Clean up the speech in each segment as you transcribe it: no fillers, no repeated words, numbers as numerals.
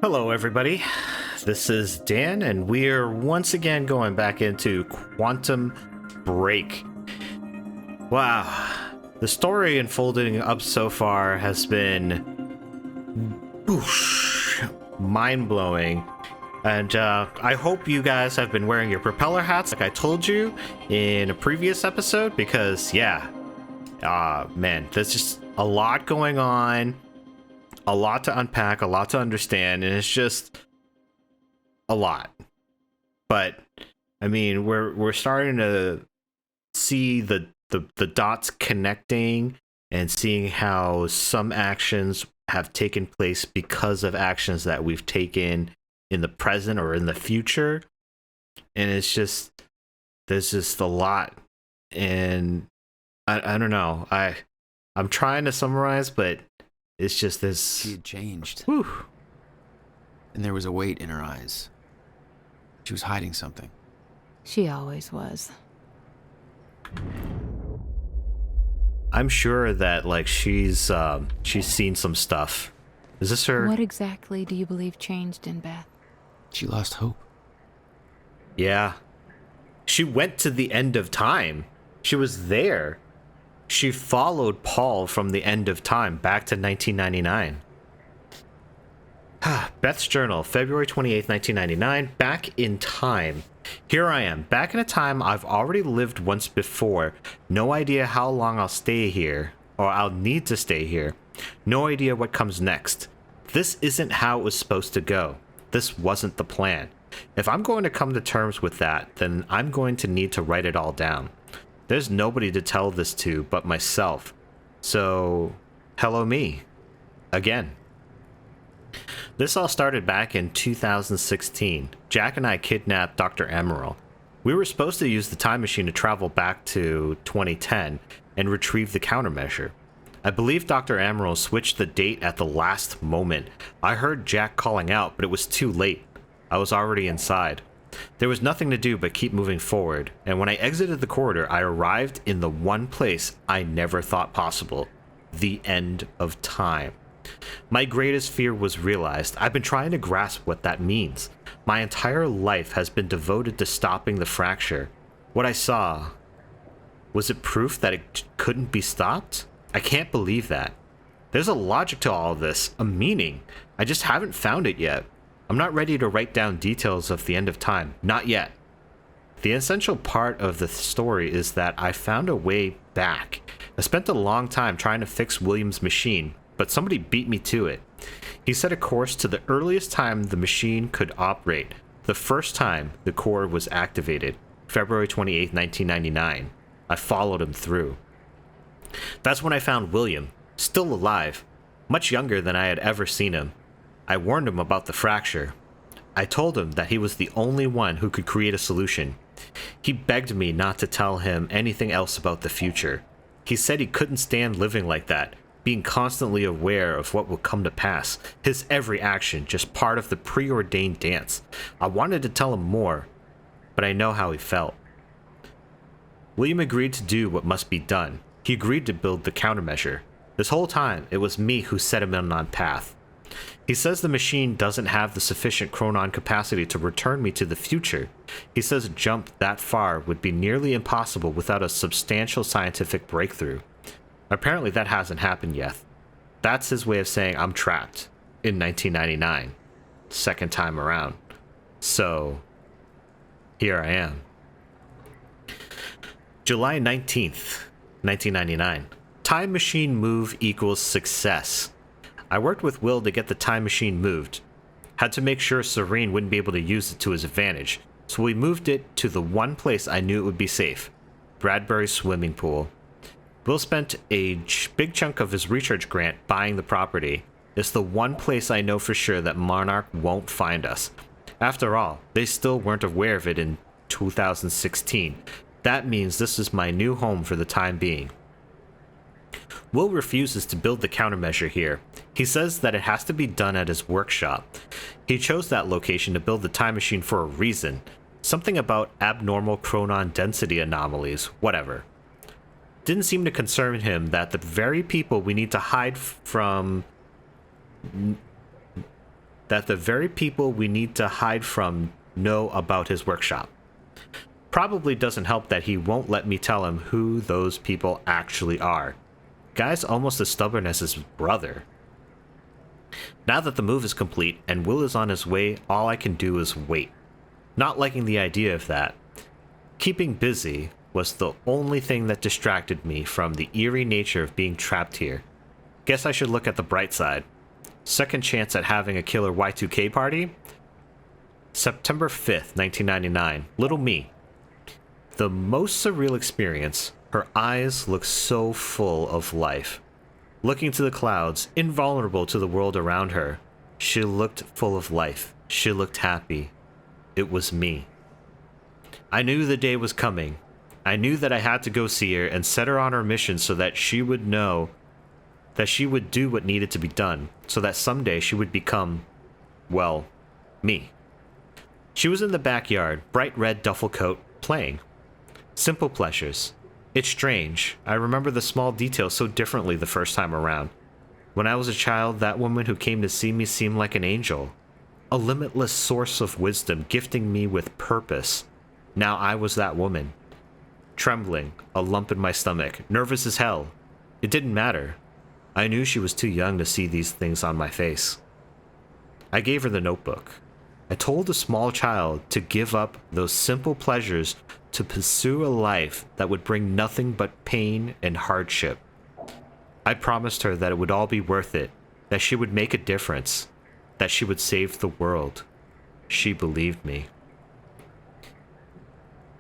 Hello, everybody. This is Dan, and we're once again going back into Quantum Break. Wow. The story unfolding up so far has been mind-blowing. And I hope you guys have been wearing your propeller hats like I told you in a previous episode, because, yeah. Man, there's just a lot going on. A lot to unpack, a lot to understand, and it's just a lot. But I mean, we're starting to see the dots connecting and seeing how some actions have taken place because of actions that we've taken in the present or in the future. And it's just there's just a lot, and I don't know. I'm trying to summarize, but it's just this. She had changed. Whew. And there was a weight in her eyes. She was hiding something. She always was. I'm sure that like she's seen some stuff. Is this her? What exactly do you believe changed in Beth? She lost hope. Yeah. She went to the end of time. She was there. She followed Paul from the end of time back to 1999. Beth's journal, February 28th, 1999, back in time. Here I am, back in a time I've already lived once before. No idea how long I'll stay here, or I'll need to stay here. No idea what comes next. This isn't how it was supposed to go. This wasn't the plan. If I'm going to come to terms with that, then I'm going to need to write it all down. There's nobody to tell this to but myself. So, hello me. Again. This all started back in 2016. Jack and I kidnapped Dr. Amaral. We were supposed to use the time machine to travel back to 2010 and retrieve the countermeasure. I believe Dr. Amaral switched the date at the last moment. I heard Jack calling out, but it was too late. I was already inside. There was nothing to do but keep moving forward, and when I exited the corridor, I arrived in the one place I never thought possible: the end of time. My greatest fear was realized. I've been trying to grasp what that means. My entire life has been devoted to stopping the fracture. What I saw, was it proof that it couldn't be stopped? I can't believe that. There's a logic to all of this, a meaning. I just haven't found it yet. I'm not ready to write down details of the end of time. Not yet. The essential part of the story is that I found a way back. I spent a long time trying to fix William's machine, but somebody beat me to it. He set a course to the earliest time the machine could operate, the first time the core was activated, February 28, 1999. I followed him through. That's when I found William, still alive, much younger than I had ever seen him. I warned him about the fracture. I told him that he was the only one who could create a solution. He begged me not to tell him anything else about the future. He said he couldn't stand living like that, being constantly aware of what would come to pass, his every action just part of the preordained dance. I wanted to tell him more, but I know how he felt. William agreed to do what must be done. He agreed to build the countermeasure. This whole time, it was me who set him on path. He says the machine doesn't have the sufficient Chronon capacity to return me to the future. He says a jump that far would be nearly impossible without a substantial scientific breakthrough. Apparently that hasn't happened yet. That's his way of saying I'm trapped in 1999. Second time around. So, here I am. July 19th, 1999. Time machine move equals success. I worked with Will to get the time machine moved. Had to make sure Serene wouldn't be able to use it to his advantage, so we moved it to the one place I knew it would be safe: Bradbury's swimming pool. Will spent a big chunk of his research grant buying the property. It's the one place I know for sure that Monarch won't find us. After all, they still weren't aware of it in 2016. That means this is my new home for the time being. Will refuses to build the countermeasure here. He says that it has to be done at his workshop. He chose that location to build the time machine for a reason. Something about abnormal Chronon density anomalies, whatever. Didn't seem to concern him that the very people we need to hide from that the very people we need to hide from know about his workshop. Probably doesn't help that he won't let me tell him who those people actually are. Guy's almost as stubborn as his brother. Now that the move is complete and Will is on his way, all I can do is wait. Not liking the idea of that. Keeping busy was the only thing that distracted me from the eerie nature of being trapped here. Guess I should look at the bright side. Second chance at having a killer Y2K party? September 5th, 1999. Little me. The most surreal experience. Her eyes look so full of life. Looking to the clouds, invulnerable to the world around her, she looked full of life. She looked happy. It was me. I knew the day was coming. I knew that I had to go see her and set her on her mission so that she would know that she would do what needed to be done, so that someday she would become, well, me. She was in the backyard, bright red duffel coat, playing. Simple pleasures. It's strange. I remember the small details so differently the first time around. When I was a child, that woman who came to see me seemed like an angel. A limitless source of wisdom, gifting me with purpose. Now I was that woman. Trembling, a lump in my stomach, nervous as hell. It didn't matter. I knew she was too young to see these things on my face. I gave her the notebook. I told a small child to give up those simple pleasures to pursue a life that would bring nothing but pain and hardship. I promised her that it would all be worth it, that she would make a difference, that she would save the world. She believed me.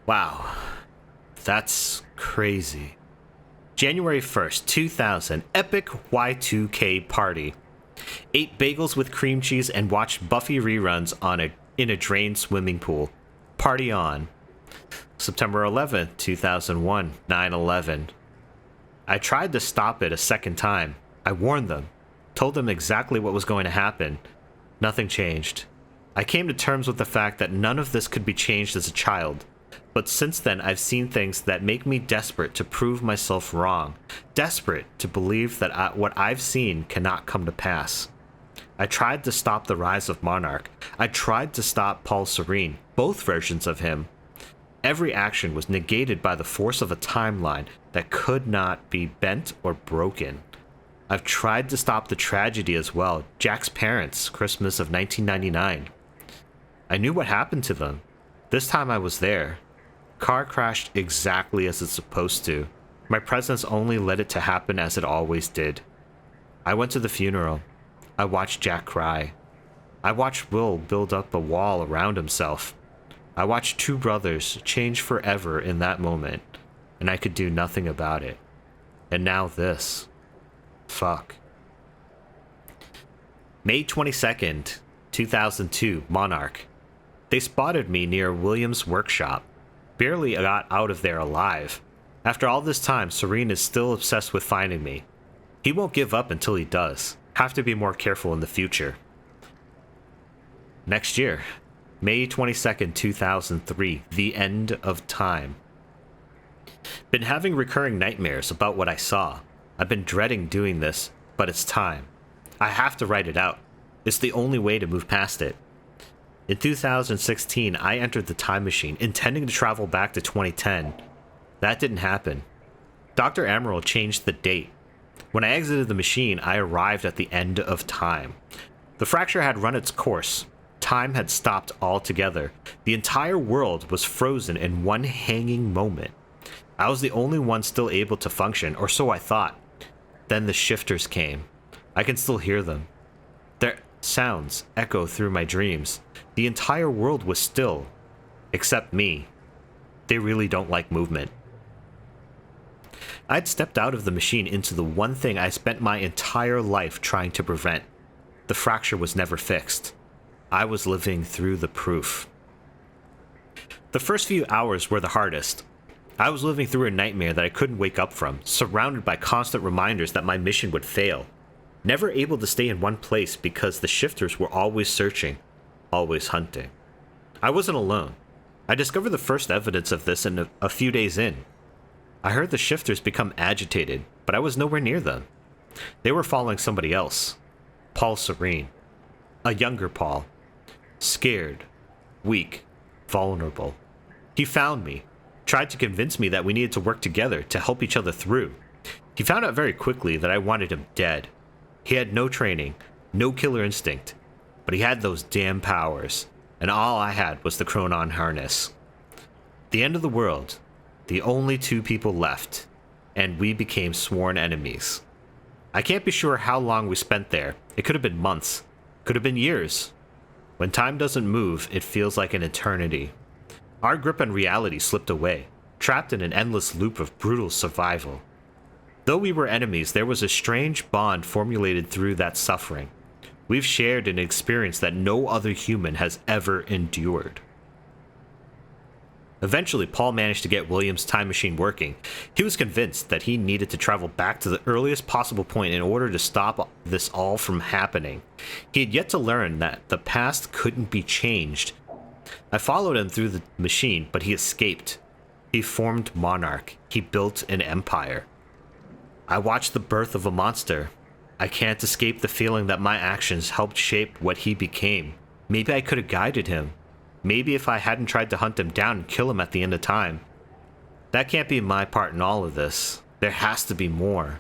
Wow, that's crazy. January 1st, 2000, epic Y2K party. Ate bagels with cream cheese and watched Buffy reruns in a drained swimming pool. Party on. September 11th, 2001, 9/11. I tried to stop it a second time. I warned them, told them exactly what was going to happen. Nothing changed. I came to terms with the fact that none of this could be changed as a child. But since then, I've seen things that make me desperate to prove myself wrong. Desperate to believe that what I've seen cannot come to pass. I tried to stop the rise of Monarch. I tried to stop Paul Serene, both versions of him. Every action was negated by the force of a timeline that could not be bent or broken. I've tried to stop the tragedy as well. Jack's parents, Christmas of 1999. I knew what happened to them. This time I was there. Car crashed exactly as it's supposed to. My presence only led it to happen as it always did. I went to the funeral. I watched Jack cry. I watched Will build up a wall around himself. I watched two brothers change forever in that moment, and I could do nothing about it. And now this. Fuck. May 22nd, 2002, Monarch. They spotted me near William's workshop. Barely got out of there alive. After all this time, Serene is still obsessed with finding me. He won't give up until he does. Have to be more careful in the future. Next year, May 22nd, 2003, the end of time. Been having recurring nightmares about what I saw. I've been dreading doing this, but it's time. I have to write it out. It's the only way to move past it. In 2016, I entered the time machine, intending to travel back to 2010. That didn't happen. Dr. Amaral changed the date. When I exited the machine, I arrived at the end of time. The fracture had run its course. Time had stopped altogether. The entire world was frozen in one hanging moment. I was the only one still able to function, or so I thought. Then the shifters came. I can still hear them. Their sounds echo through my dreams. The entire world was still, except me. They really don't like movement. I'd stepped out of the machine into the one thing I spent my entire life trying to prevent. The fracture was never fixed. I was living through the proof. The first few hours were the hardest. I was living through a nightmare that I couldn't wake up from, surrounded by constant reminders that my mission would fail. Never able to stay in one place because the shifters were always searching, always hunting. I wasn't alone. I discovered the first evidence of this a few days in. I heard the shifters become agitated, but I was nowhere near them. They were following somebody else. Paul Serene. A younger Paul. Scared, weak, vulnerable. He found me, tried to convince me that we needed to work together to help each other through. He found out very quickly that I wanted him dead. He had no training, no killer instinct, but he had those damn powers, and all I had was the Chronon harness. The end of the world, the only two people left, and we became sworn enemies. I can't be sure how long we spent there. It could have been months, could have been years. When time doesn't move, it feels like an eternity. Our grip on reality slipped away, trapped in an endless loop of brutal survival. Though we were enemies, there was a strange bond formulated through that suffering. We've shared an experience that no other human has ever endured. Eventually, Paul managed to get William's time machine working. He was convinced that he needed to travel back to the earliest possible point in order to stop this all from happening. He had yet to learn that the past couldn't be changed. I followed him through the machine, but he escaped. He formed Monarch. He built an empire. I watched the birth of a monster. I can't escape the feeling that my actions helped shape what he became. Maybe I could have guided him. Maybe if I hadn't tried to hunt him down and kill him at the end of time. That can't be my part in all of this. There has to be more.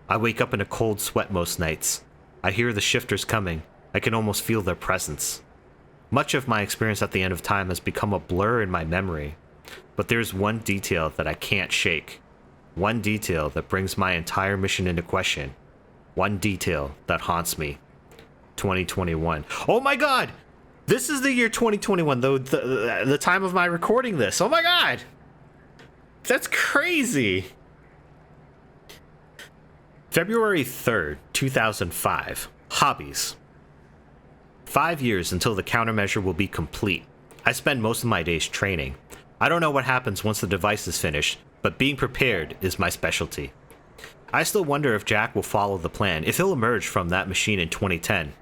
I wake up in a cold sweat most nights. I hear the shifters coming. I can almost feel their presence. Much of my experience at the end of time has become a blur in my memory. But there's one detail that I can't shake. One detail that brings my entire mission into question. One detail that haunts me. 2021. Oh my god! This is the year 2021, though the time of my recording this. Oh my god! That's crazy! February 3rd, 2005. Hobbies. 5 years until the countermeasure will be complete. I spend most of my days training. I don't know what happens once the device is finished, but being prepared is my specialty. I still wonder if Jack will follow the plan, if he'll emerge from that machine in 2010.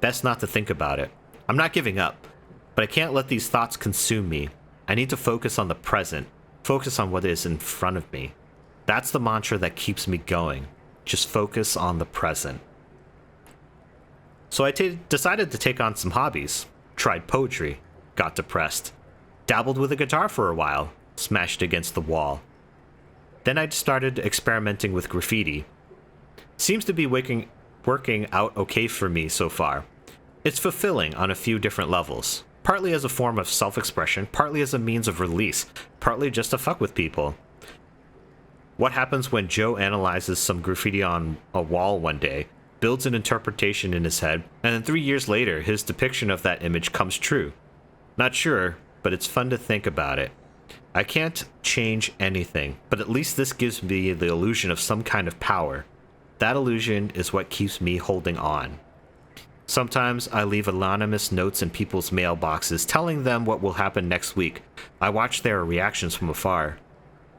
Best not to think about it. I'm not giving up, but I can't let these thoughts consume me. I need to focus on the present, focus on what is in front of me. That's the mantra that keeps me going. Just focus on the present. So I decided to take on some hobbies. Tried poetry, got depressed. Dabbled with a guitar for a while, smashed against the wall. Then I started experimenting with graffiti. Seems to be working out okay for me so far. It's fulfilling on a few different levels, partly as a form of self-expression, partly as a means of release, partly just to fuck with people. What happens when Joe analyzes some graffiti on a wall one day, builds an interpretation in his head, and then 3 years later his depiction of that image comes true? Not sure, but it's fun to think about it. I can't change anything, but at least this gives me the illusion of some kind of power. That illusion is what keeps me holding on. Sometimes I leave anonymous notes in people's mailboxes telling them what will happen next week. I watch their reactions from afar.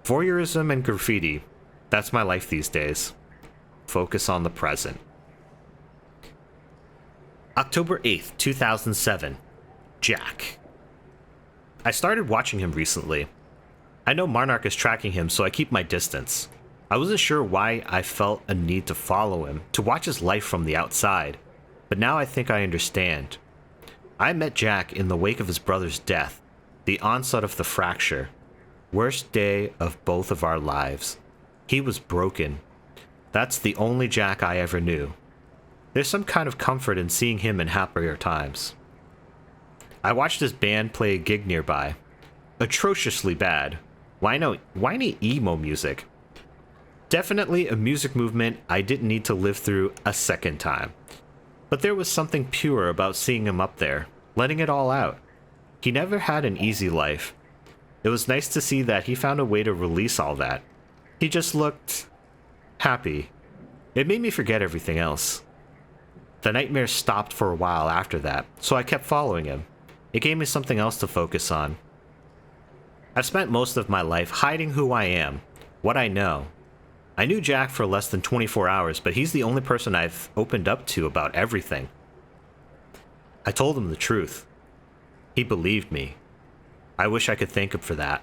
Voyeurism and graffiti, that's my life these days. Focus on the present. October 8th, 2007. Jack. I started watching him recently. I know Monarch is tracking him, so I keep my distance. I wasn't sure why I felt a need to follow him, to watch his life from the outside. But now I think I understand. I met Jack in the wake of his brother's death, the onset of the fracture. Worst day of both of our lives. He was broken. That's the only Jack I ever knew. There's some kind of comfort in seeing him in happier times. I watched his band play a gig nearby. Atrociously bad. Whiny emo music. Definitely a music movement I didn't need to live through a second time. But there was something pure about seeing him up there, letting it all out. He never had an easy life. It was nice to see that he found a way to release all that. He just looked happy. It made me forget everything else. The nightmares stopped for a while after that, so I kept following him. It gave me something else to focus on. I've spent most of my life hiding who I am, what I know. I knew Jack for less than 24 hours, but he's the only person I've opened up to about everything. I told him the truth. He believed me. I wish I could thank him for that.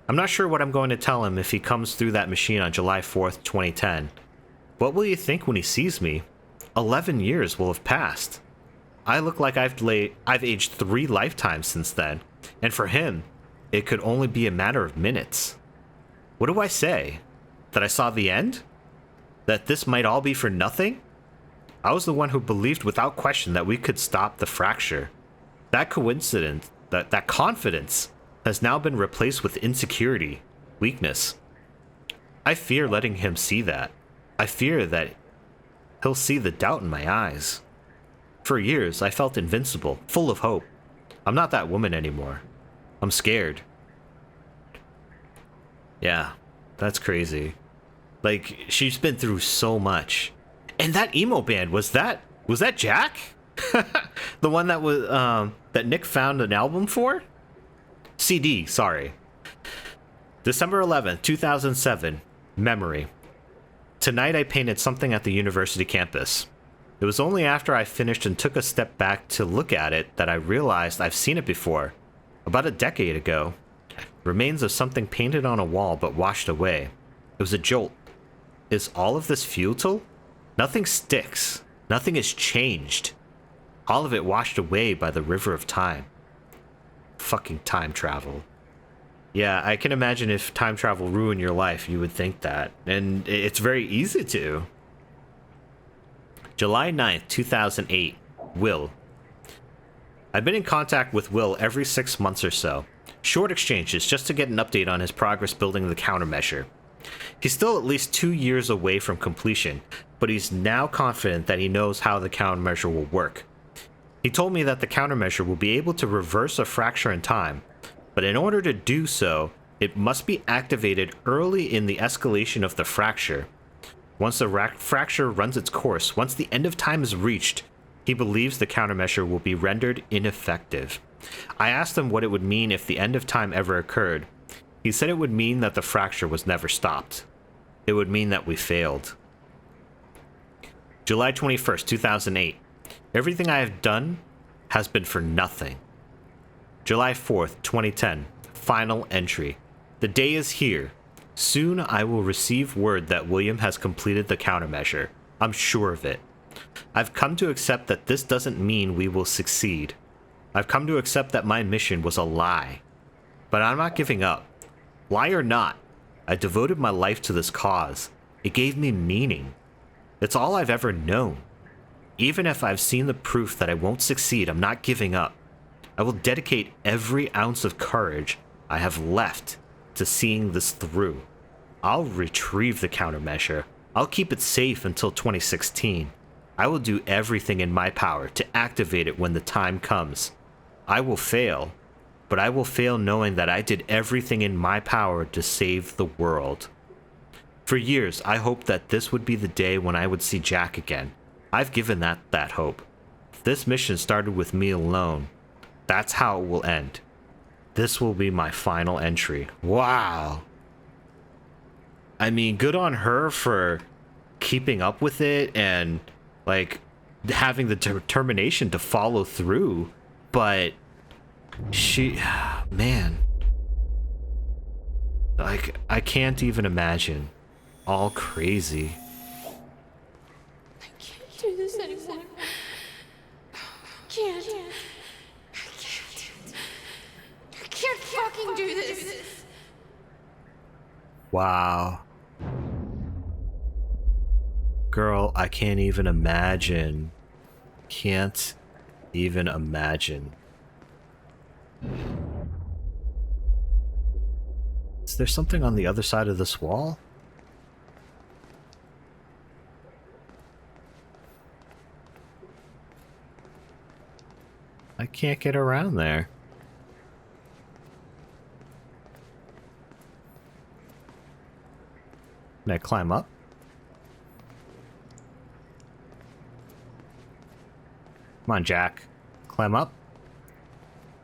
I'm not sure what I'm going to tell him if he comes through that machine on July 4th, 2010. What will he think when he sees me? 11 years will have passed. I look like I've aged 3 lifetimes since then, and for him, it could only be a matter of minutes. What do I say? That I saw the end? That this might all be for nothing? I was the one who believed without question that we could stop the fracture. That coincidence, that confidence, has now been replaced with insecurity, weakness. I fear letting him see that. I fear that he'll see the doubt in my eyes. For years, I felt invincible, full of hope. I'm not that woman anymore. I'm scared. Yeah, that's crazy. Like, she's been through so much. And that emo band, was that Jack? The one that was that Nick found an album for? CD, sorry. December 11th, 2007. Memory. Tonight I painted something at the university campus. It was only after I finished and took a step back to look at it that I realized I've seen it before. About a decade ago. Remains of something painted on a wall but washed away. It was a jolt. Is all of this futile? Nothing sticks. Nothing has changed. All of it washed away by the river of time. Fucking time travel. Yeah, I can imagine if time travel ruined your life, you would think that. And it's very easy to. July 9th, 2008. Will. I've been in contact with Will every 6 months or so. Short exchanges just to get an update on his progress building the countermeasure. He's still at least 2 years away from completion, but he's now confident that he knows how the countermeasure will work. He told me that the countermeasure will be able to reverse a fracture in time, but in order to do so, it must be activated early in the escalation of the fracture. Once the fracture runs its course, once the end of time is reached, he believes the countermeasure will be rendered ineffective. I asked him what it would mean if the end of time ever occurred. He said it would mean that the fracture was never stopped. It would mean that we failed. July 21st, 2008. Everything I have done has been for nothing. July 4th, 2010. Final entry. The day is here. Soon I will receive word that William has completed the countermeasure. I'm sure of it. I've come to accept that this doesn't mean we will succeed. I've come to accept that my mission was a lie. But I'm not giving up. Lie or not, I devoted my life to this cause. It gave me meaning. It's all I've ever known. Even if I've seen the proof that I won't succeed, I'm not giving up. I will dedicate every ounce of courage I have left to seeing this through. I'll retrieve the countermeasure. I'll keep it safe until 2016. I will do everything in my power to activate it when the time comes. I will fail, but I will fail knowing that I did everything in my power to save the world. For years, I hoped that this would be the day when I would see Jack again. I've given that hope. This mission started with me alone. That's how it will end. This will be my final entry. Wow. I mean, good on her for keeping up with it and, like, having the determination to follow through. But she, man, like, I can't even imagine. All crazy. I can't do this anymore. I can't. I can't fucking do this. Wow. Girl, I can't even imagine. Can't even imagine. Is there something on the other side of this wall? I can't get around there. Can I climb up? Come on, Jack. Climb up.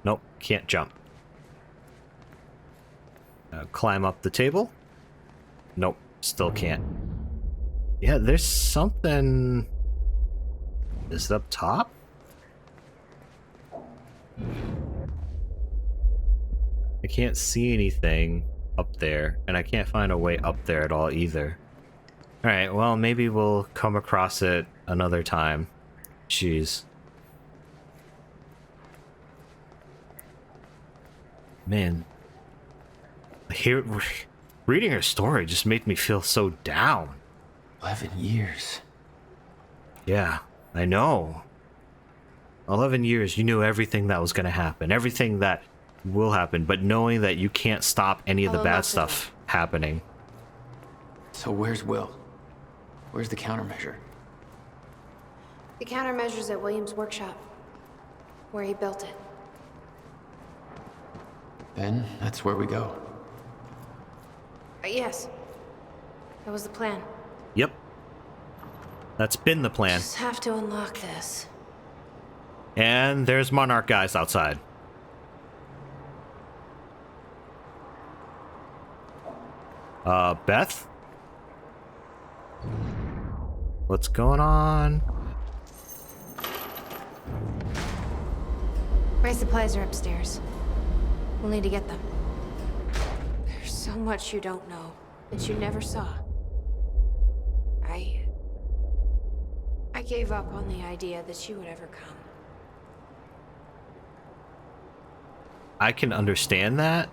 Nope, can't jump. Climb up the table. Nope, still can't. Yeah, there's something... Is it up top? I can't see anything up there, and I can't find a way up there at all either. Alright, well, maybe we'll come across it another time. Jeez. Man. Here, reading her story just made me feel so down. 11 years. Yeah, I know. 11 years, you knew everything that was going to happen, everything that will happen, but knowing that you can't stop any of the bad stuff happening. So where's Will? Where's the countermeasure? The countermeasure's at William's workshop, where he built it. Then that's where we go. Yes. That was the plan. Yep. That's been the plan. Just have to unlock this. And there's Monarch guys outside. Beth? What's going on? My supplies are upstairs. We'll need to get them. There's so much you don't know that you never saw. I gave up on the idea that you would ever come. I can understand that,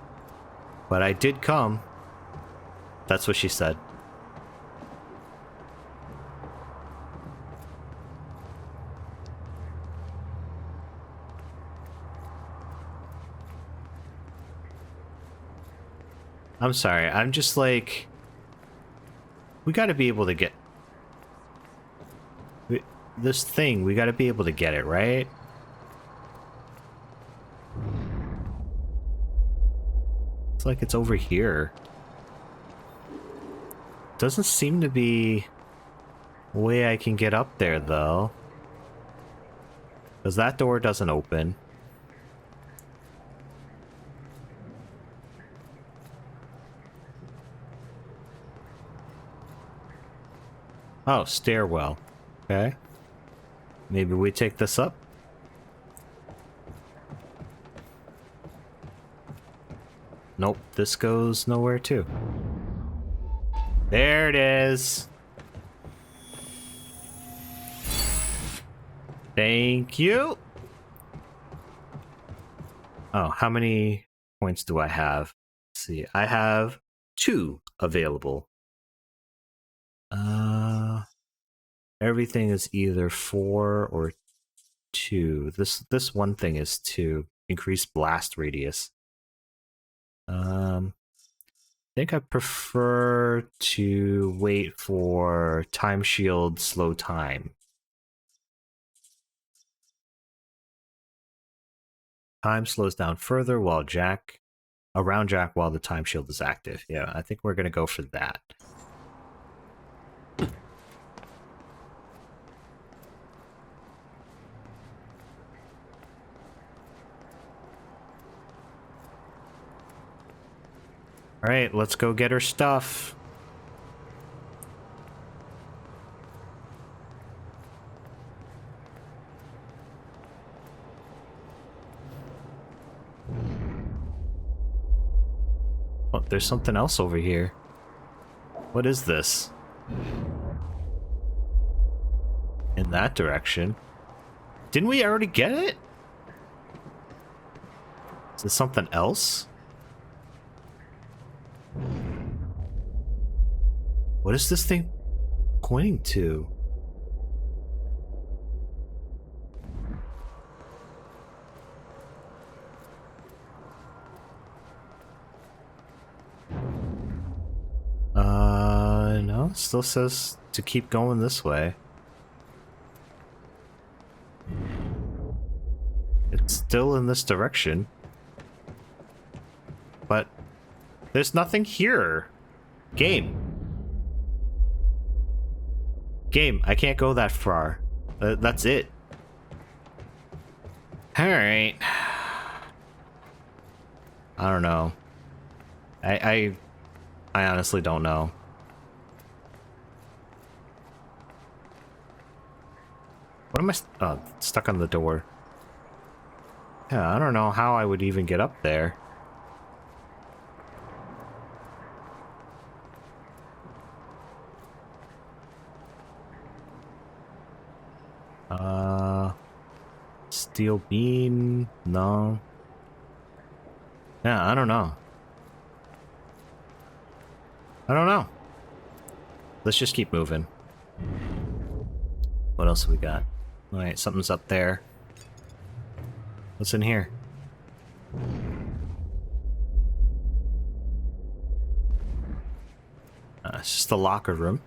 but I did come. That's what she said. I'm sorry, I'm just like... We gotta be able to get... This thing, we gotta be able to get it, right? It's like it's over here. Doesn't seem to be a way I can get up there, though. Because that door doesn't open. Oh, stairwell. Okay. Maybe we take this up? Nope, this goes nowhere too. There it is. Thank you. Oh, how many points do I have? Let's see, I have 2 available. Everything is either 4 or 2. This one thing is 2. Increased blast radius. I think I prefer to wait for time shield slow time. Time slows down further while around Jack while the time shield is active. Yeah, I think we're gonna go for that. Alright, let's go get her stuff. Oh, there's something else over here. What is this? In that direction. Didn't we already get it? Is this something else? What is this thing pointing to? No, it still says to keep going this way. It's still in this direction. But there's nothing here. Game, I can't go that far. That's it. Alright. I don't know. I honestly don't know. What am I stuck on the door? Yeah, I don't know how I would even get up there. Steel beam? No. Yeah, I don't know. I don't know. Let's just keep moving. What else have we got? Alright, something's up there. What's in here? It's just the locker room.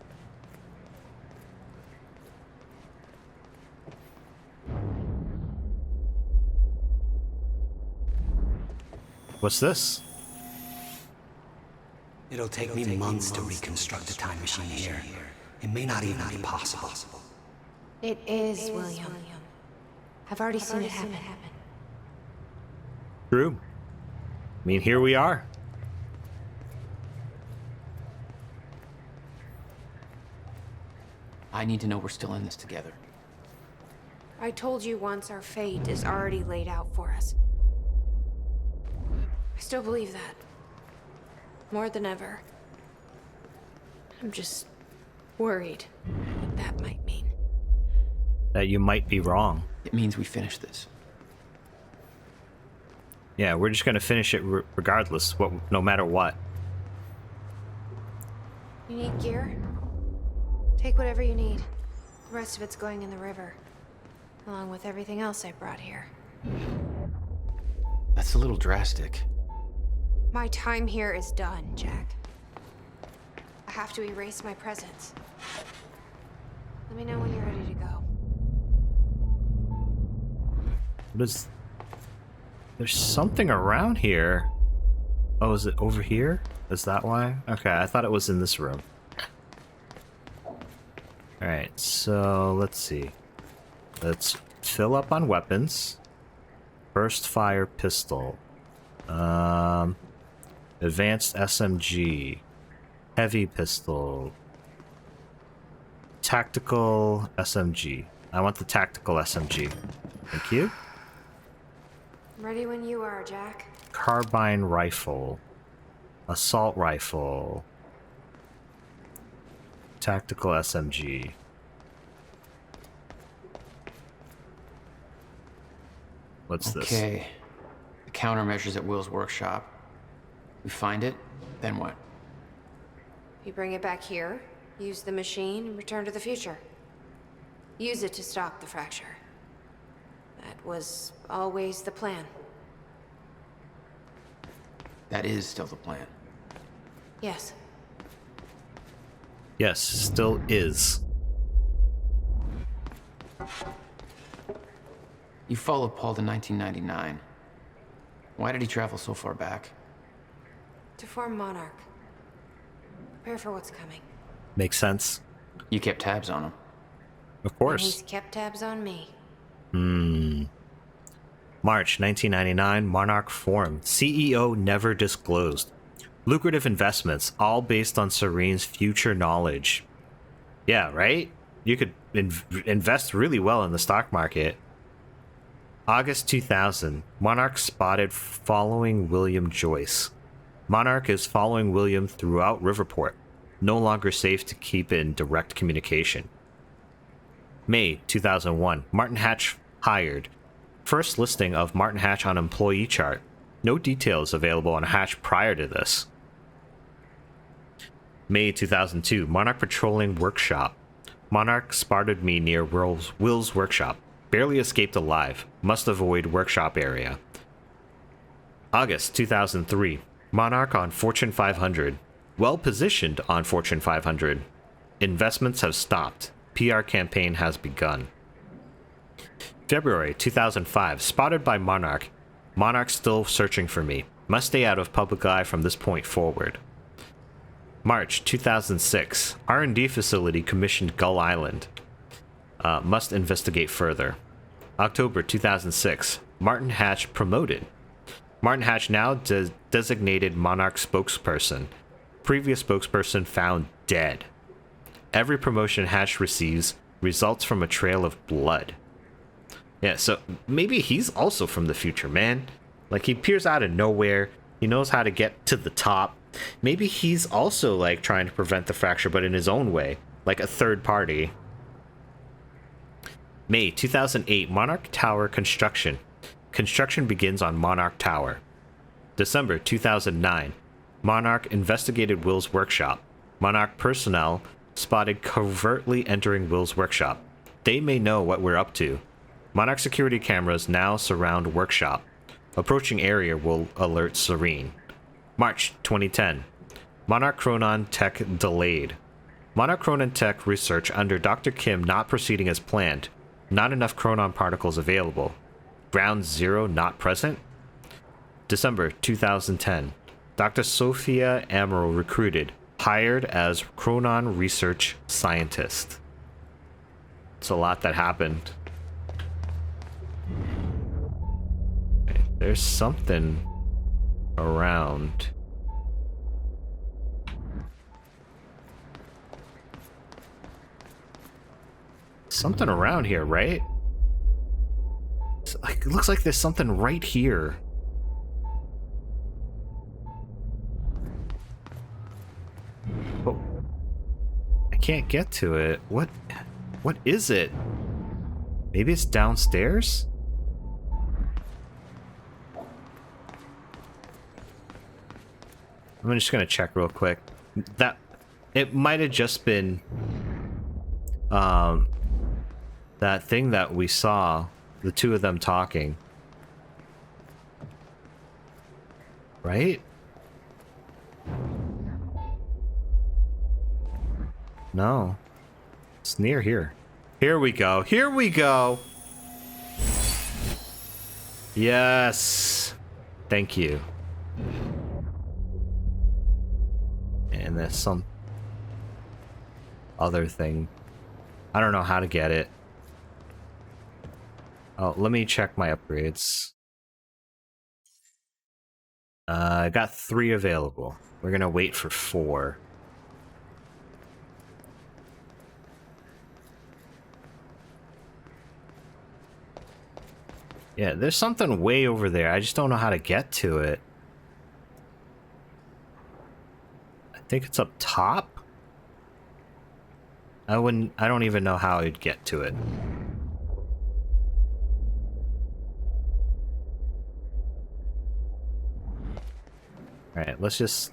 What's this? It'll take me months to reconstruct a time machine here. It may not even be possible. It is, William. I've already seen it happen. True. I mean, here we are. I need to know we're still in this together. I told you once our fate is already laid out for us. I still believe that. More than ever. I'm just worried what that might mean. That you might be wrong. It means we finish this. Yeah, we're just gonna finish it regardless, no matter what. You need gear? Take whatever you need. The rest of it's going in the river. Along with everything else I brought here. That's a little drastic. My time here is done, Jack. I have to erase my presence. Let me know when you're ready to go. There's something around here. Oh, is it over here? Is that why? Okay, I thought it was in this room. Alright, so let's see. Let's fill up on weapons. Burst fire pistol. Advanced SMG. Heavy pistol. Tactical SMG. I want the tactical SMG. Thank you. Ready when you are, Jack. Carbine rifle. Assault rifle. Tactical SMG. What's this? Okay. The countermeasures at Will's workshop. We find it, then what? You bring it back here, use the machine, and return to the future. Use it to stop the fracture. That was always the plan. That is still the plan. Yes. Yes, still is. You followed Paul to 1999. Why did he travel so far back? To form Monarch. Prepare for what's coming. Makes sense. You kept tabs on him. Of And course. he's kept tabs on me. March 1999, Monarch formed. CEO never disclosed. Lucrative investments, all based on Serene's future knowledge. Yeah, right? You could invest really well in the stock market. August 2000, Monarch spotted following William Joyce. Monarch is following William throughout Riverport. No longer safe to keep in direct communication. May 2001, Martin Hatch hired. First listing of Martin Hatch on employee chart. No details available on Hatch prior to this. May 2002, Monarch patrolling workshop. Monarch spotted me near Will's workshop. Barely escaped alive. Must avoid workshop area. August 2003, Monarch on Fortune 500. Well positioned on Fortune 500. Investments have stopped. PR campaign has begun. February 2005, spotted by Monarch. Monarch still searching for me. Must stay out of public eye from this point forward. March 2006, R&D facility commissioned Gull Island. Must investigate further. October 2006, Martin Hatch promoted. Martin Hatch now designated Monarch spokesperson. Previous spokesperson found dead. Every promotion Hatch receives results from a trail of blood. Yeah, so maybe he's also from the future, man. Like, he appears out of nowhere. He knows how to get to the top. Maybe he's also, like, trying to prevent the fracture, but in his own way. Like a third party. May 2008, Monarch Tower construction. Construction begins on Monarch Tower. December 2009, Monarch investigated Will's workshop. Monarch personnel spotted covertly entering Will's workshop. They may know what we're up to. Monarch security cameras now surround workshop. Approaching area will alert Serene. March 2010, Monarch Chronon tech delayed. Monarch Chronon tech research under Dr. Kim not proceeding as planned. Not enough Chronon particles available. Ground Zero not present. December 2010, Dr. Sophia Amaral recruited, hired as Chronon research scientist. It's a lot that happened. Okay, there's something around. Something around here, right? It looks like there's something right here. Oh, I can't get to it. What is it? Maybe it's downstairs? I'm just gonna check real quick. That it might have just been that thing that we saw, the two of them talking. Right? No. It's near here. Here we go. Here we go. Yes. Thank you. And there's some other thing. I don't know how to get it. Oh, let me check my upgrades. I got 3 available. We're gonna wait for 4. Yeah, there's something way over there. I just don't know how to get to it. I think it's up top. I don't even know how I'd get to it. Alright, let's just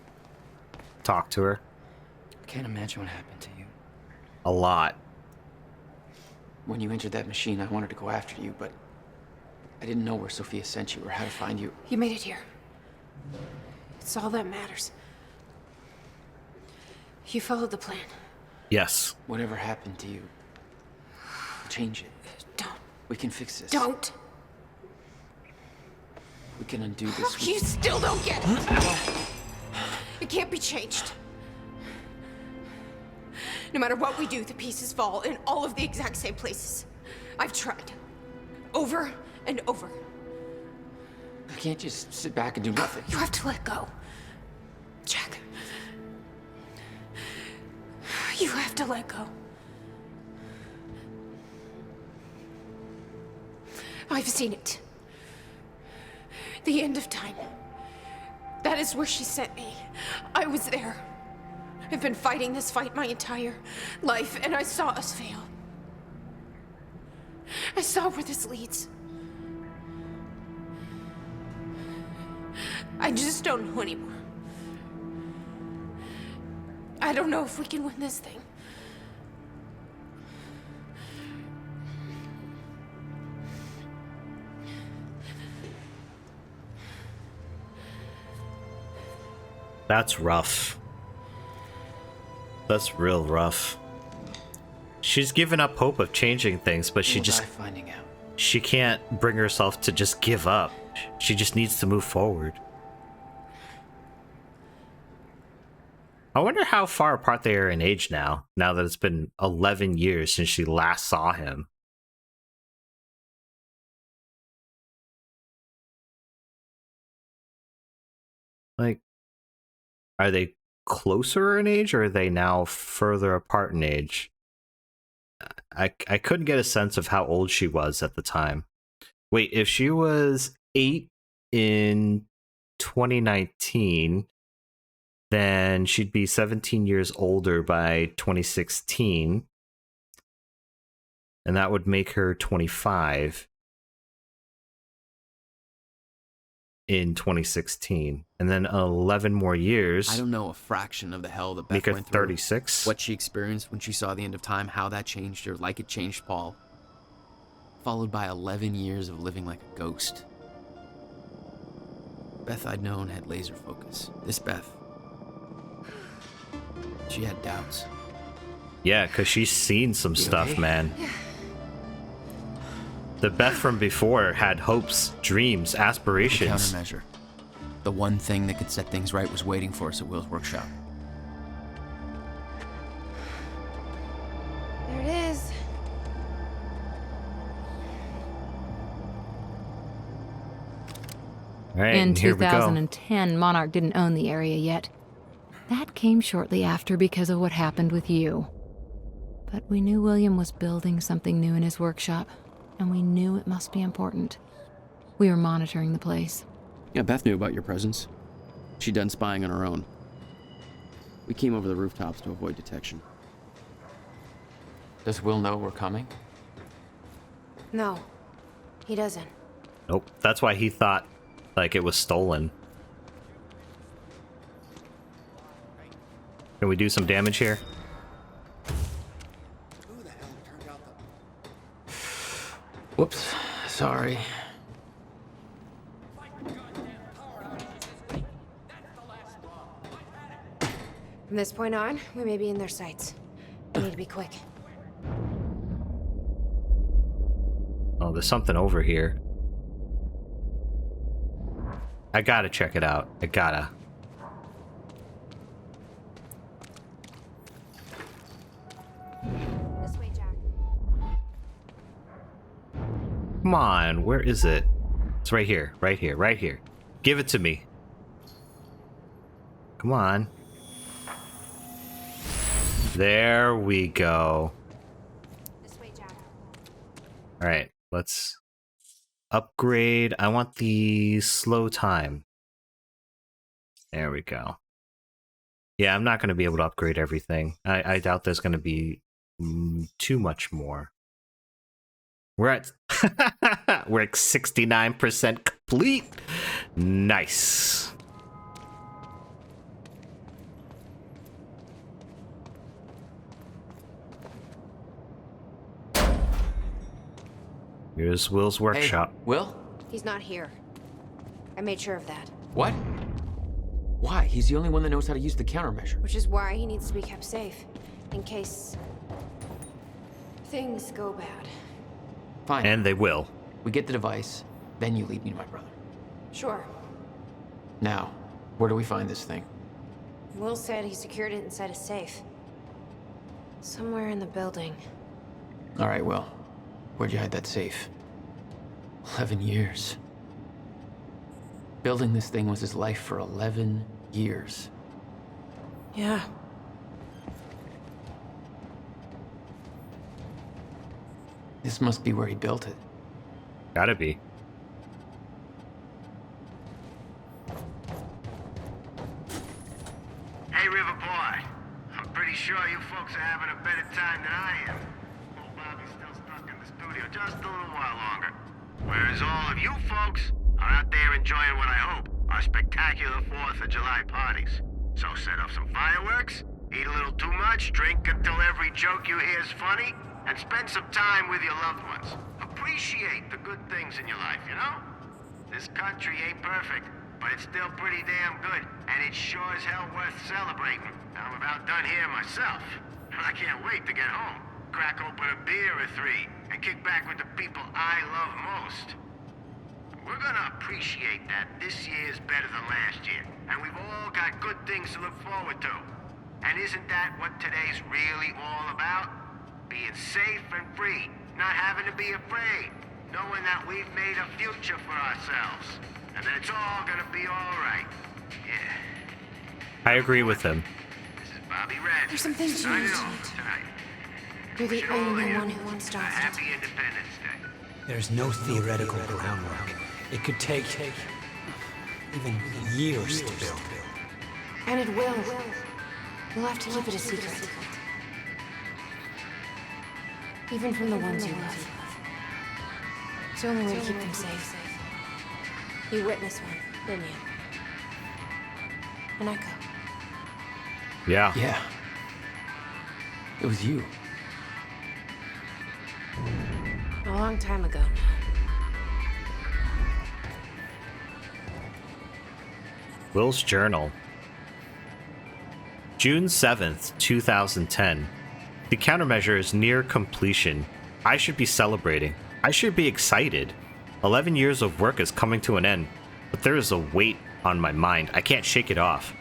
talk to her. I can't imagine what happened to you. A lot. When you entered that machine, I wanted to go after you, but I didn't know where Sophia sent you or how to find you. You made it here. It's all that matters. You followed the plan. Yes. Whatever happened to you, we'll change it. Don't. We can fix this. Don't. We can undo this. You still don't get it. It can't be changed. No matter what we do, the pieces fall in all of the exact same places. I've tried. Over and over. I can't just sit back and do nothing. You have to let go. Jack. You have to let go. I've seen it. The end of time. That is where she sent me. I was there. I've been fighting this fight my entire life, and I saw us fail. I saw where this leads. I just don't know anymore. I don't know if we can win this thing. That's rough. That's real rough. She's given up hope of changing things, but she just finding out. She can't bring herself to just give up. She just needs to move forward. I wonder how far apart they are in age now that it's been 11 years since she last saw him. Like, are they closer in age, or are they now further apart in age? I couldn't get a sense of how old she was at the time. Wait, if she was 8 in 2019, then she'd be 17 years older by 2016. And that would make her 25 in 2016. And then 11 more years. I don't know a fraction of the hell that Beth Make her went through. 36. What she experienced when she saw the end of time, how that changed her, like it changed Paul. Followed by 11 years of living like a ghost. Beth I'd known had laser focus. This Beth, she had doubts. Yeah, because she's seen some stuff, okay? man. The Beth from before had hopes, dreams, The aspirations. countermeasure. The one thing that could set things right was waiting for us at Will's workshop. There it is. All right, In and here we go. 2010, Monarch didn't own the area yet. That came shortly after because of what happened with you. But we knew William was building something new in his workshop, and we knew it must be important. We were monitoring the place. Yeah, Beth knew about your presence. She'd done spying on her own. We came over the rooftops to avoid detection. Does Will know we're coming? No, he doesn't. Nope. That's why he thought like it was stolen. Can we do some damage here? Whoops. Sorry. From this point on, we may be in their sights. We need to be quick. Oh, there's something over here. I gotta check it out. I gotta. This way, Jack. Come on, where is it? It's right here, right here, right here. Give it to me. Come on. There we go. This way, Jack. All right, let's upgrade. I want the slow time. There we go. Yeah, I'm not going to be able to upgrade everything. I doubt there's going to be too much more. We're at we're at 69% complete. Nice. Here's Will's workshop. Hey, Will? He's not here. I made sure of that. What? Why? He's the only one that knows how to use the countermeasure. Which is why he needs to be kept safe. In case... things go bad. Fine. And they will. We get the device, then you lead me to my brother. Sure. Now, where do we find this thing? Will said he secured it inside a safe. Somewhere in the building. All right, Will. Where'd you hide that safe? 11 years. Building this thing was his life for 11 years. Yeah. This must be where he built it. Gotta be. Hey, River Boy. I'm pretty sure you folks are having a better time than I am. Old Bobby's still stuck in the studio just a little while longer. Whereas all of you folks are out there enjoying what I hope are spectacular 4th of July parties. So set off some fireworks, eat a little too much, drink until every joke you hear is funny, and spend some time with your loved ones. Appreciate the good things in your life, you know? This country ain't perfect, but it's still pretty damn good, and it's sure as hell worth celebrating. I'm about done here myself. I can't wait to get home, crack open a beer or 3, and kick back with the people I love most. We're gonna appreciate that this year's better than last year, and we've all got good things to look forward to. And isn't that what today's really all about? Being safe and free, not having to be afraid, knowing that we've made a future for ourselves, and that it's all gonna be all right. Yeah. I agree with him. This is Bobby Red. There's some things you signing need to off eat. tonight. You're the Wishing all of only you one who wants to a stop it. happy Independence Day. There's no theoretical groundwork. It could take even years to build. And it will. We'll have to keep it a secret. Even from the ones you love. It's the only way to keep them safe. You witnessed one, didn't you? An echo. Yeah. Yeah. It was you. A long time ago. Will's journal. June 7th, 2010. The countermeasure is near completion. I should be celebrating. I should be excited. 11 years of work is coming to an end, but there is a weight on my mind. I can't shake it off.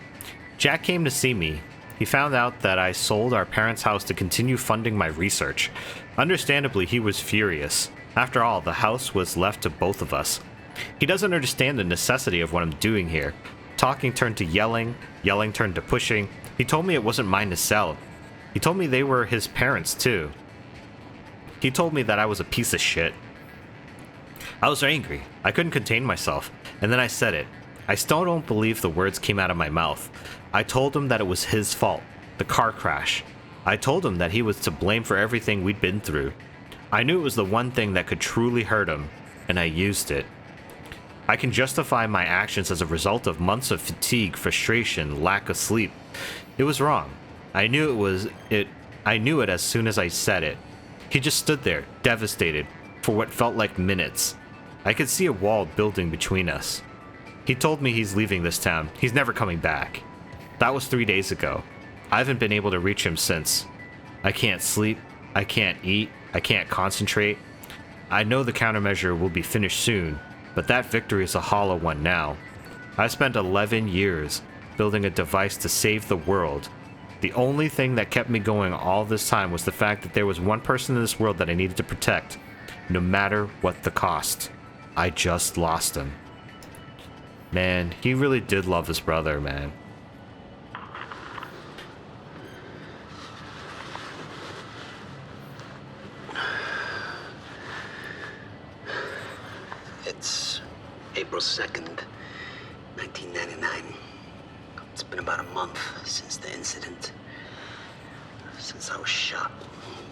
Jack came to see me. He found out that I sold our parents' house to continue funding my research. Understandably, he was furious. After all, the house was left to both of us. He doesn't understand the necessity of what I'm doing here. Talking turned to yelling, yelling turned to pushing. He told me it wasn't mine to sell. He told me they were his parents, too. He told me that I was a piece of shit. I was angry. I couldn't contain myself, and then I said it. I still don't believe the words came out of my mouth. I told him that it was his fault, the car crash. I told him that he was to blame for everything we'd been through. I knew it was the one thing that could truly hurt him, and I used it. I can justify my actions as a result of months of fatigue, frustration, lack of sleep. It was wrong. I knew it as soon as I said it. He just stood there, devastated, for what felt like minutes. I could see a wall building between us. He told me he's leaving this town. He's never coming back. That was 3 days ago. I haven't been able to reach him since. I can't sleep. I can't eat. I can't concentrate. I know the countermeasure will be finished soon, but that victory is a hollow one now. I spent 11 years building a device to save the world. The only thing that kept me going all this time was the fact that there was one person in this world that I needed to protect, no matter what the cost. I just lost him. Man, he really did love his brother, man. It's April 2nd, 1999. It's been about a month since the incident. Since I was shot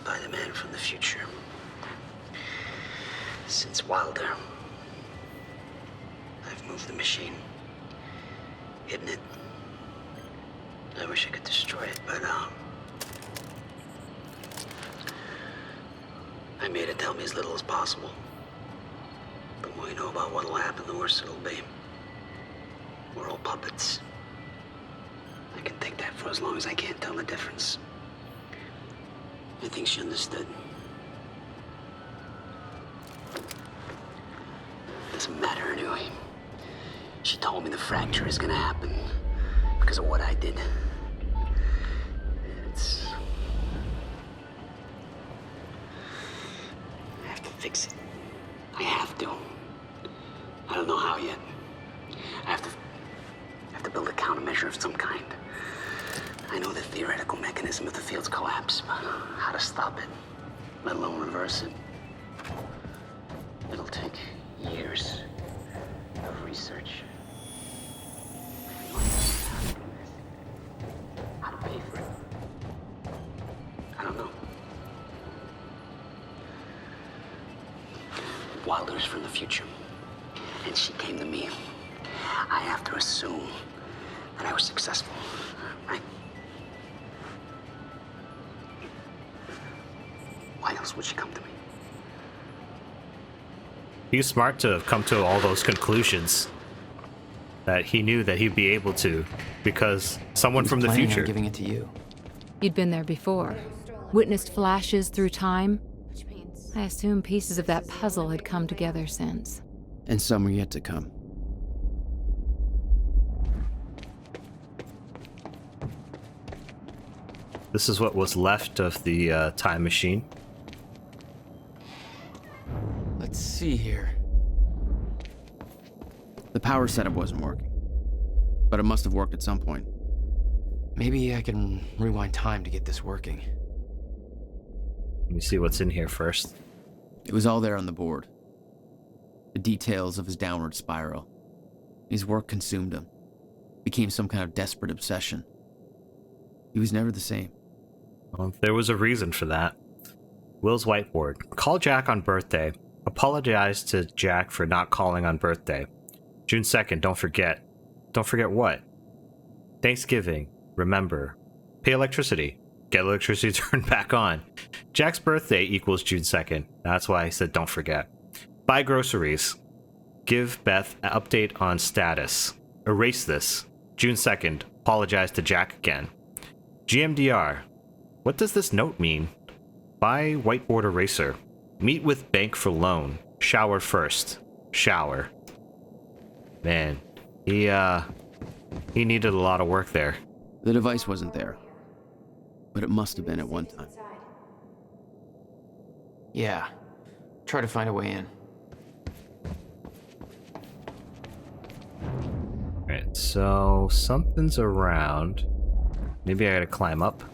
by the man from the future. Since Wilder. I've moved the machine. Hidden it. I wish I could destroy it, but I made it tell me as little as possible. The more you know about what'll happen, the worse it'll be. We're all puppets. I can take that for as long as I can't tell the difference. I think she understood. Doesn't matter anyway. She told me the fracture is gonna happen because of what I did. I have to fix it. I have to. I don't know how yet. I have to build a countermeasure of some kind. I know the theoretical mechanism of the field's collapse, but how to stop it, let alone reverse it. It'll take years of research. How to pay for it? I don't know. Wilder's from the future, and she came to me. I have to assume that I was successful, right? Why else would she come to me? He's smart to have come to all those conclusions that he knew that he'd be able to, because someone from the Planning on future. giving it to you. You'd been there before. Witnessed flashes through time. I assume pieces of that puzzle had come together since. And some are yet to come. This is what was left of the time machine. Let's see here. The power setup wasn't working, but it must have worked at some point. Maybe I can rewind time to get this working. Let me see what's in here first. It was all there on the board. The details of his downward spiral. His work consumed him. Became some kind of desperate obsession. He was never the same. Well, there was a reason for that. Will's whiteboard. Call Jack on birthday. Apologize to Jack for not calling on birthday. June 2nd, don't forget. Don't forget what? Thanksgiving. Remember. Pay electricity. Get electricity turned back on. Jack's birthday equals June 2nd. That's why I said don't forget. Buy groceries. Give Beth an update on status. Erase this. June 2nd. Apologize to Jack again. GMDR. What does this note mean? Buy whiteboard eraser. Meet with bank for loan. Shower first. Shower. Man, he needed a lot of work there. The device wasn't there, but it must have been at one time. Yeah. Try to find a way in. Alright, so something's around. Maybe I gotta climb up.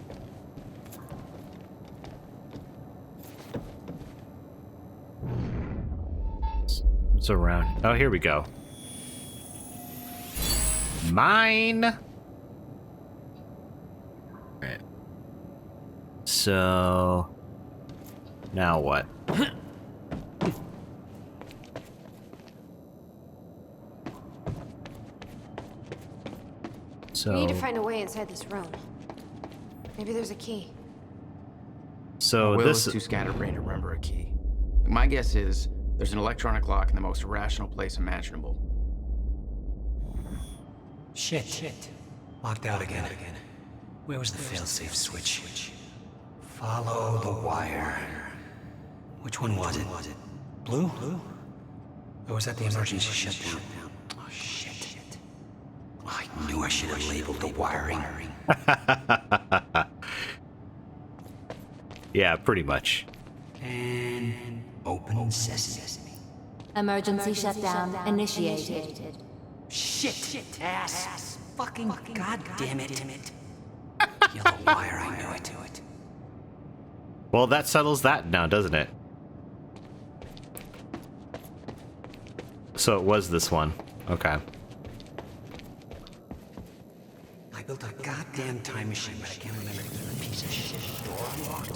It's around. Oh, here we go. Mine! Alright. So... now what? So... We need to find a way inside this room. Maybe there's a key. So Will this is too scatterbrained to remember a key. My guess is there's an electronic lock in the most irrational place imaginable. Shit. Locked out again. Where was the failsafe switch? Follow the wire. Which one was it? Blue? Or was that the emergency shutdown? Oh, shit. I knew I should have labeled the wiring. Yeah, pretty much. And open sesame. Emergency shutdown initiated. Shit. Ass. Fucking goddamn it. Yellow wire, I knew it. Well, that settles that now, doesn't it? So it was this one. Okay. I built a goddamn time machine, but I can't remember the piece of shit door unlocked.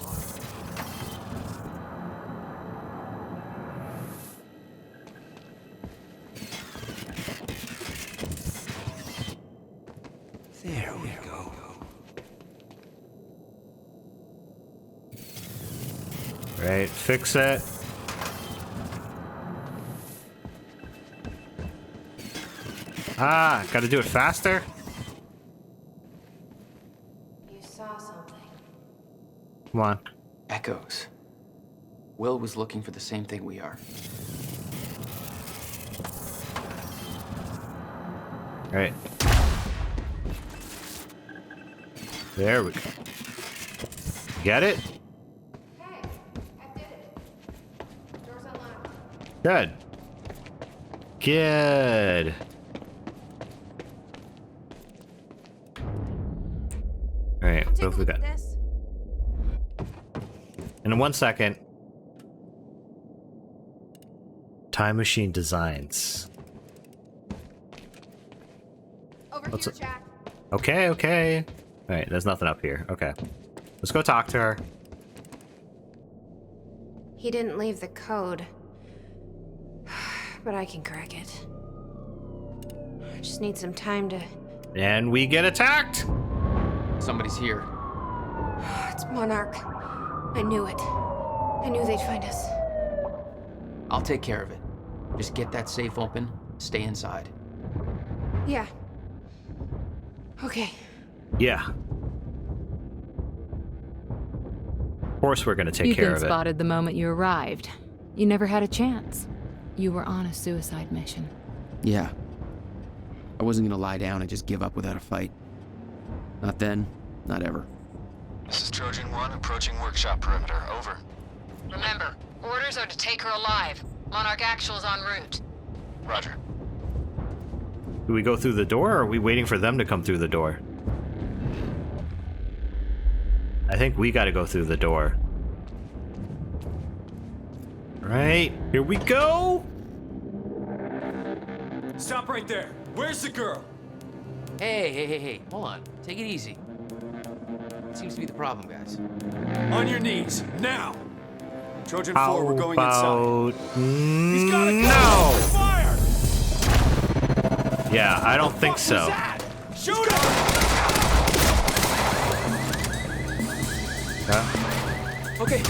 There we go. Right, fix it. Ah, gotta do it faster? You saw something. Come on. Echoes. Will was looking for the same thing we are. Right. There we go. Get it? Hey, I did it. Door's unlocked. Good. Good. Alright, what have we got? This. In 1 second. Time machine designs. Over What's here, it? Jack. Okay. Alright, there's nothing up here. Okay. Let's go talk to her. He didn't leave the code. But I can crack it. I just need some time to... And we get attacked! Somebody's here. It's Monarch. I knew it. I knew they'd find us. I'll take care of it. Just get that safe open, stay inside. Yeah. Okay. Yeah. Of course we're gonna take You've care been of it. spotted the moment you arrived. You never had a chance. You were on a suicide mission. Yeah. I wasn't gonna lie down and just give up without a fight. Not then, not ever. This is Trojan 1 approaching workshop perimeter. Over. Remember, orders are to take her alive. Monarch Actual's en route. Roger. Do we go through the door, or are we waiting for them to come through the door? I think we gotta go through the door. Right, here we go! Stop right there. Where's the girl? Hey. Hold on. Take it easy. What seems to be the problem, guys? On your knees, now! Trojan How 4, we're going about... inside. He's got a gun! No! Fire! Yeah, I don't think What so. was that? Shoot him! Okay.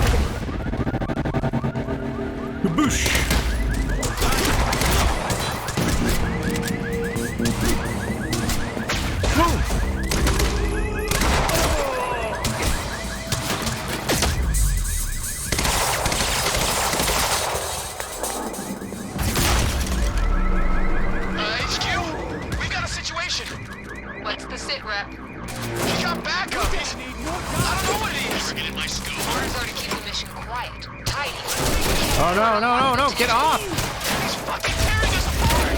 Boosh! HQ, we got a situation. What's the sit rep? He got backup. I don't know what it is. Never get in my scope. Orders are to keep the mission quiet, tidy. Oh no, no, no, no, get off! He's fucking tearing us apart.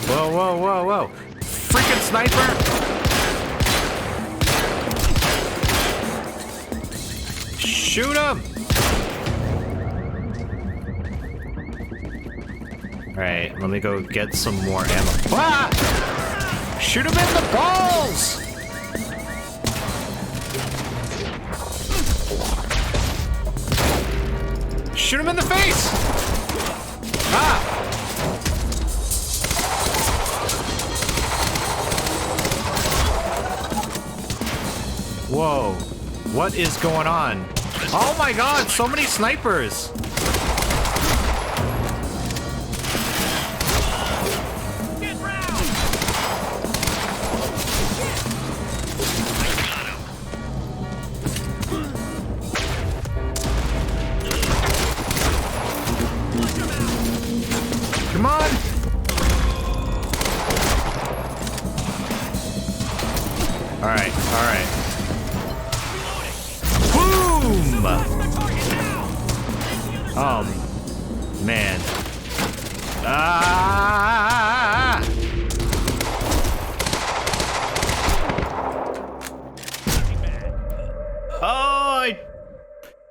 Whoa, whoa, whoa, whoa. Freaking sniper! Shoot him! Alright, let me go get some more ammo. Ah! Shoot him in the balls! Shoot him in the face! Ah! Whoa. What is going on? Oh my god, so many snipers! Come on! Alright, alright. Boom! Oh, man. Ah! Oh,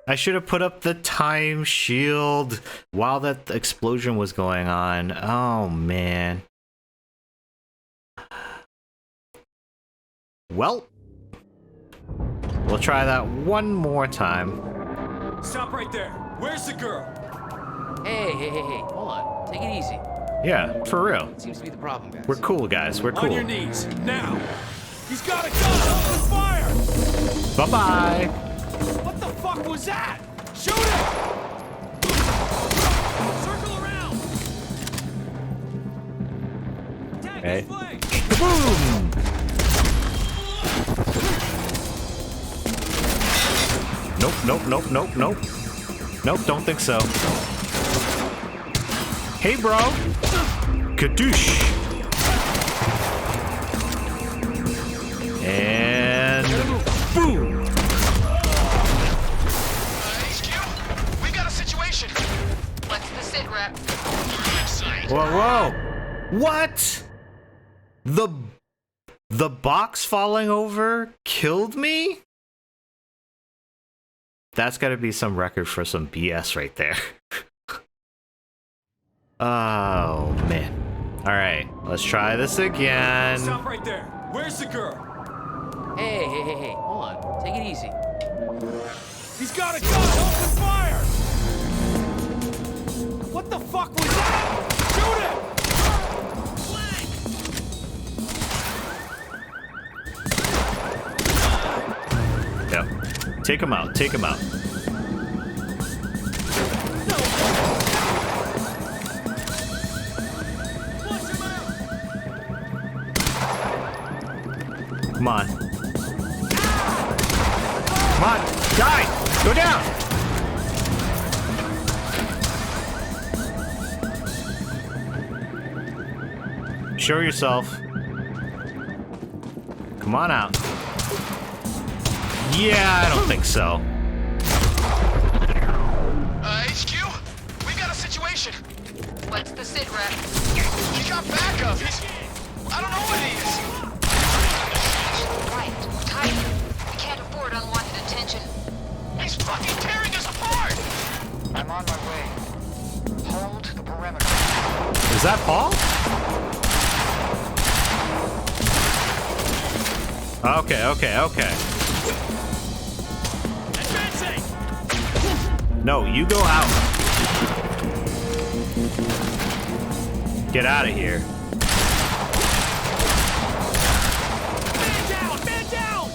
I should have put up the time shield while that explosion was going on. Oh, man. Well, we'll try that one more time. Stop right there. Where's the girl? Hey, hold on. Take it easy. Yeah, for real. Seems to be the problem, guys. We're cool, guys. We're On your cool. knees, now! He's got a gun! Open fire! Bye-bye. What the fuck was that? Shoot him! Circle around! Tag Okay. his flank! Boom! Nope, nope, nope, nope, nope. Nope, don't think so. Hey, bro. Kadoosh. And boom. HQ, we got a situation. What's the sit rep? Whoa, whoa. What? The box falling over killed me? That's gotta be some record for some BS right there. Oh, man. Alright, let's try this again. Stop right there. Where's the girl? Hey, hold on. Take it easy. He's got a gun! Open fire! What the fuck was that? Shoot him! Yep. Take him out, take him out. Come on. Come on, die! Go down! Show yourself. Come on out. Yeah, I don't think so. HQ, we got a situation. What's the sit rep? He got backup. I don't know what he is. Quiet, tidy. We can't afford unwanted attention. He's fucking tearing us apart. I'm on my way. Hold the perimeter. Is that Paul? Okay, okay, okay. No, you go out. Get out of here. Man down! Man down!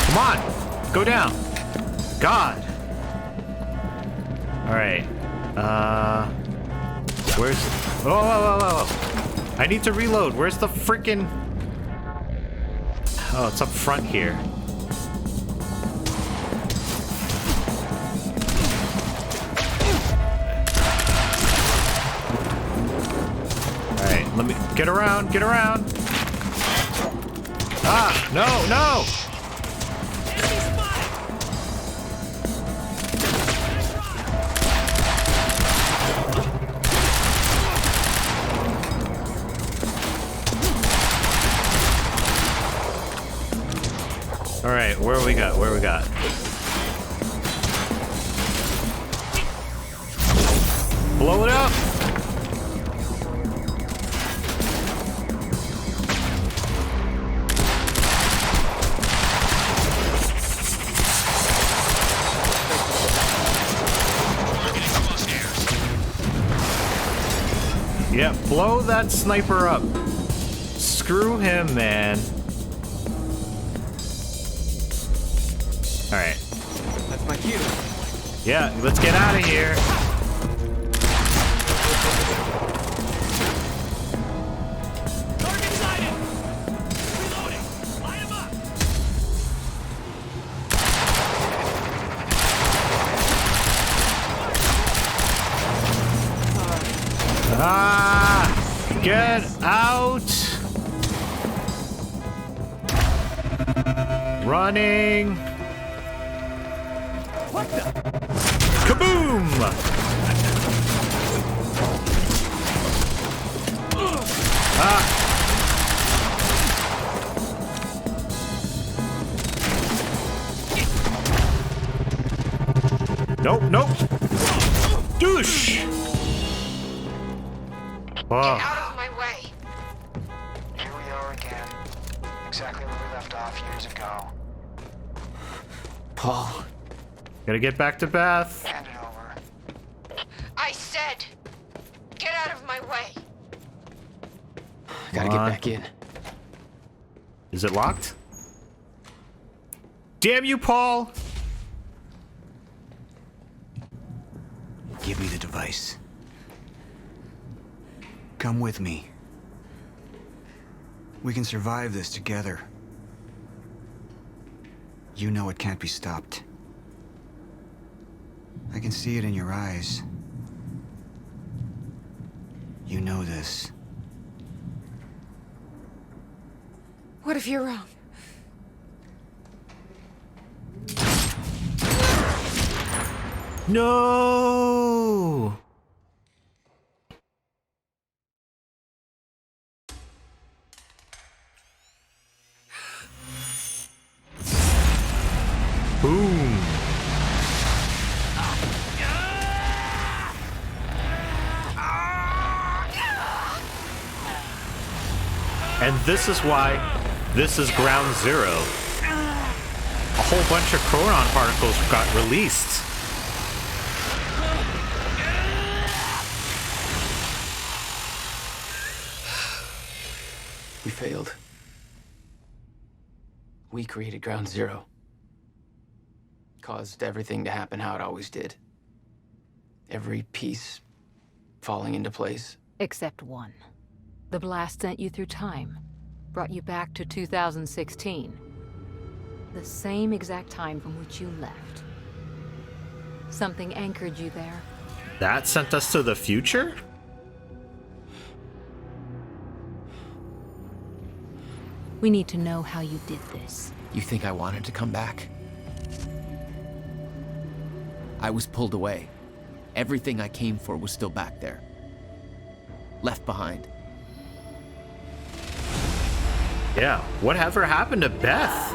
Come on, go down. God. All right. Where's? Whoa! I need to reload. Where's the freaking? Oh, it's up front here. All right, let me get around. Get around. Ah, no! All right, where we got? Blow it up! Yeah, blow that sniper up. Screw him, man. All right. That's my cue. Yeah, let's get out of here. Target sighted! Reloading! Line him up! Ah! Get out! Running! What the? Kaboom! Ah! Nope. Douche! Get out of my way. Here we are again. Exactly where we left off years ago. Paul. Gotta get back to Beth. Hand it over. I said, get out of my way. Gotta get back in. Is it locked? Damn you, Paul! Give me the device. Come with me. We can survive this together. You know it can't be stopped. I can see it in your eyes. You know this. What if you're wrong? No! Boom! And this is why this is ground zero. A whole bunch of Chronon particles got released. We failed. We created ground zero. Caused everything to happen how it always did. Every piece falling into place. Except one. The blast sent you through time. Brought you back to 2016. The same exact time from which you left. Something anchored you there. That sent us to the future? We need to know how you did this. You think I wanted to come back? I was pulled away. Everything I came for was still back there. Left behind. Yeah, whatever happened to Beth?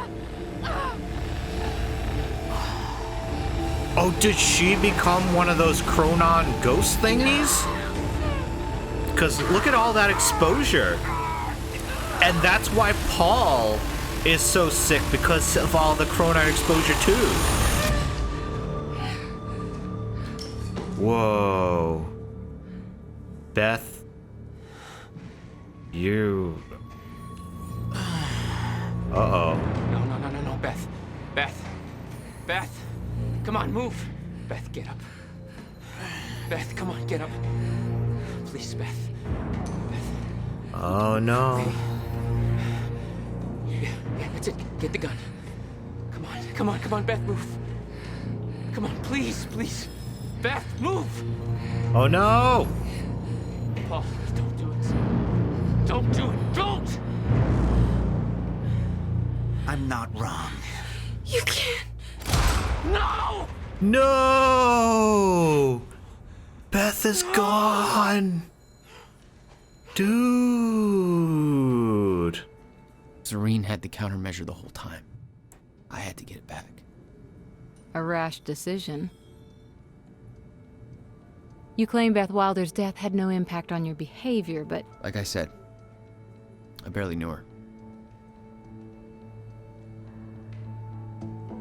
Oh, did she become one of those Chronon ghost thingies? Because look at all that exposure. And that's why Paul is so sick, because of all the Chronon exposure too. Whoa. Beth. You... Uh-oh. No, Beth. Beth. Come on, move. Beth, get up. Beth, come on, get up. Please, Beth. Oh, no. Yeah, that's it. Get the gun. Come on, Beth, move. Come on, please. Beth, move! Oh, no! Paul, don't do it. Don't do it. Don't! I'm not wrong. You can't. No! No! Beth is gone! Dude! Zareen had the countermeasure the whole time. I had to get it back. A rash decision. You claim Beth Wilder's death had no impact on your behavior, but... Like I said, I barely knew her.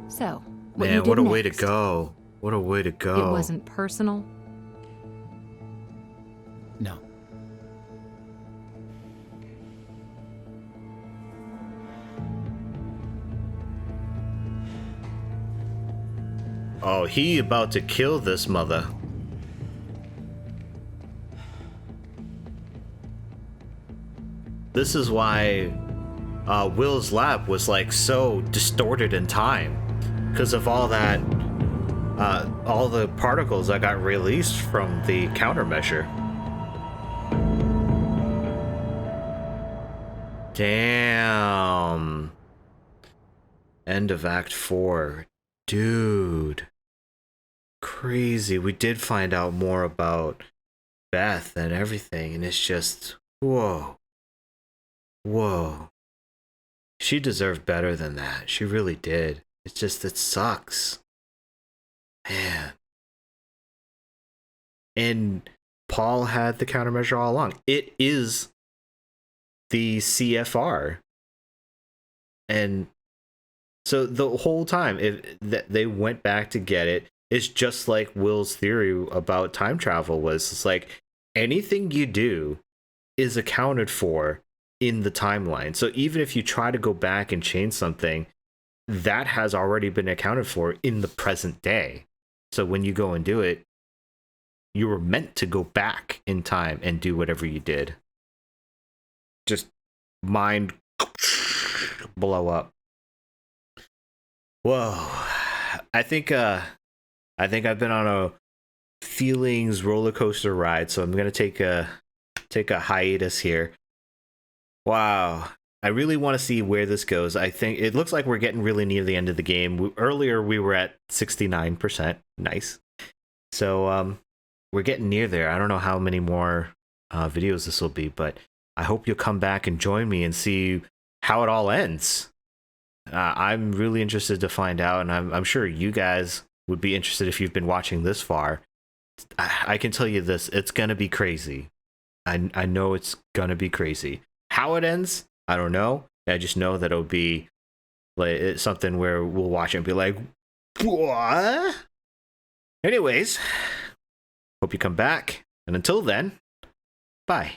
So, Man, what a way to go. What a way to go. It wasn't personal? No. Oh, he about to kill this mother. This is why Will's lab was like so distorted in time, because of all that, all the particles that got released from the countermeasure. Damn. End of Act 4. Dude. Crazy. We did find out more about Beth and everything, and it's just, whoa. Whoa. She deserved better than that. She really did. It's just, it sucks. Man. And Paul had the countermeasure all along. It is the CFR. And so the whole time, they went back to get it. It's just like Will's theory about time travel was. It's like anything you do is accounted for in the timeline. So even if you try to go back and change something, that has already been accounted for in the present day. So when you go and do it, you were meant to go back in time and do whatever you did. Just mind blow up. Whoa. I think I've been on a feelings roller coaster ride, so I'm gonna take a hiatus here. Wow. I really want to see where this goes. I think it looks like we're getting really near the end of the game. Earlier we were at 69%. Nice. So we're getting near there. I don't know how many more videos this will be, but I hope you'll come back and join me and see how it all ends. I'm really interested to find out, and I'm sure you guys would be interested if you've been watching this far. I can tell you this, it's gonna be crazy. I know it's gonna be crazy. How it ends, I don't know. I just know that it'll be like it's something where we'll watch it and be like, what? Anyways, hope you come back, and until then, bye.